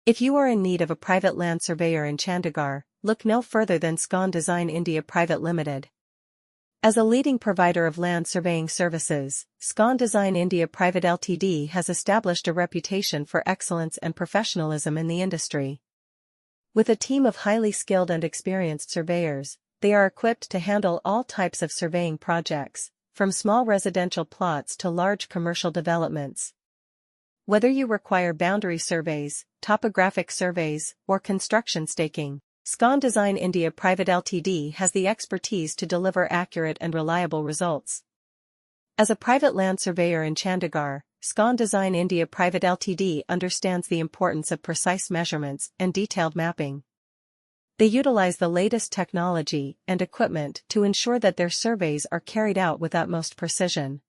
If you are in need of a private land surveyor in Chandigarh, look no further than Scon Design India Private Limited. As a leading provider of land surveying services, Scon Design India Private Ltd has established a reputation for excellence and professionalism in the industry. With a team of highly skilled and experienced surveyors, they are equipped to handle all types of surveying projects, from small residential plots to large commercial developments. Whether you require boundary surveys, topographic surveys, or construction staking, Scon Design India Private Ltd has the expertise to deliver accurate and reliable results. As a private land surveyor in Chandigarh, Scon Design India Private Ltd understands the importance of precise measurements and detailed mapping. They utilize the latest technology and equipment to ensure that their surveys are carried out with utmost precision.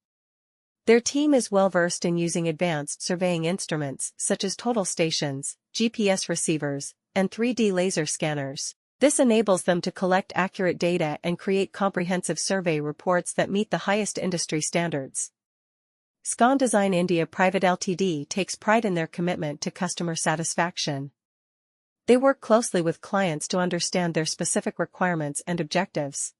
Their team is well versed in using advanced surveying instruments such as total stations, GPS receivers, and 3D laser scanners. This enables them to collect accurate data and create comprehensive survey reports that meet the highest industry standards. Scon Design India Private Ltd takes pride in their commitment to customer satisfaction. They work closely with clients to understand their specific requirements and objectives.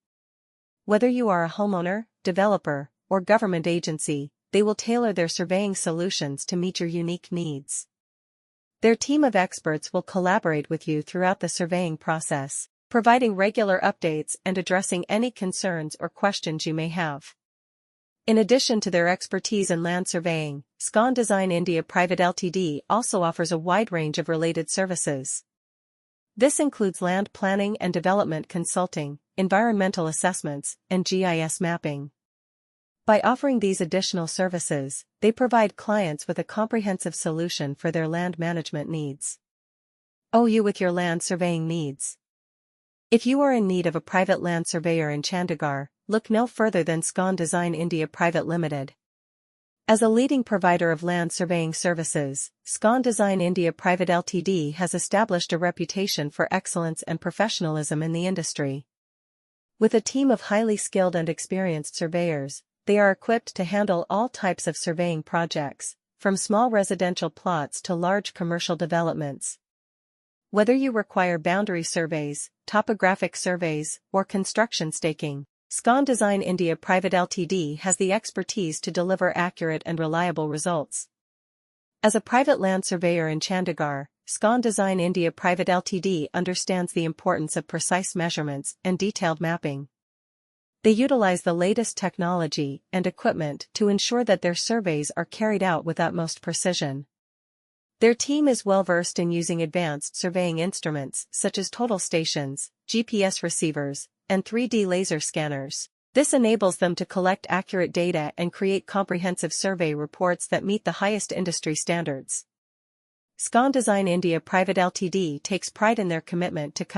Whether you are a homeowner, developer, or government agency, they will tailor their surveying solutions to meet your unique needs. Their team of experts will collaborate with you throughout the surveying process, providing regular updates and addressing any concerns or questions you may have. In addition to their expertise in land surveying, Scon Design India Private Ltd also offers a wide range of related services. This includes land planning and development consulting, environmental assessments, and GIS mapping. By offering these additional services, they provide clients with a comprehensive solution for their land management needs. You with your land surveying needs. If you are in need of a private land surveyor in Chandigarh, look no further than Scon Design India Private Limited. As a leading provider of land surveying services, Scon Design India Private Ltd has established a reputation for excellence and professionalism in the industry. With a team of highly skilled and experienced surveyors, they are equipped to handle all types of surveying projects, from small residential plots to large commercial developments. Whether you require boundary surveys, topographic surveys, or construction staking, Scon Design India Private Ltd has the expertise to deliver accurate and reliable results. As a private land surveyor in Chandigarh, Scon Design India Private Ltd understands the importance of precise measurements and detailed mapping. They utilize the latest technology and equipment to ensure that their surveys are carried out with utmost precision. Their team is well versed in using advanced surveying instruments such as total stations, GPS receivers, and 3D laser scanners. This enables them to collect accurate data and create comprehensive survey reports that meet the highest industry standards. Scon Design India Private Ltd takes pride in their commitment to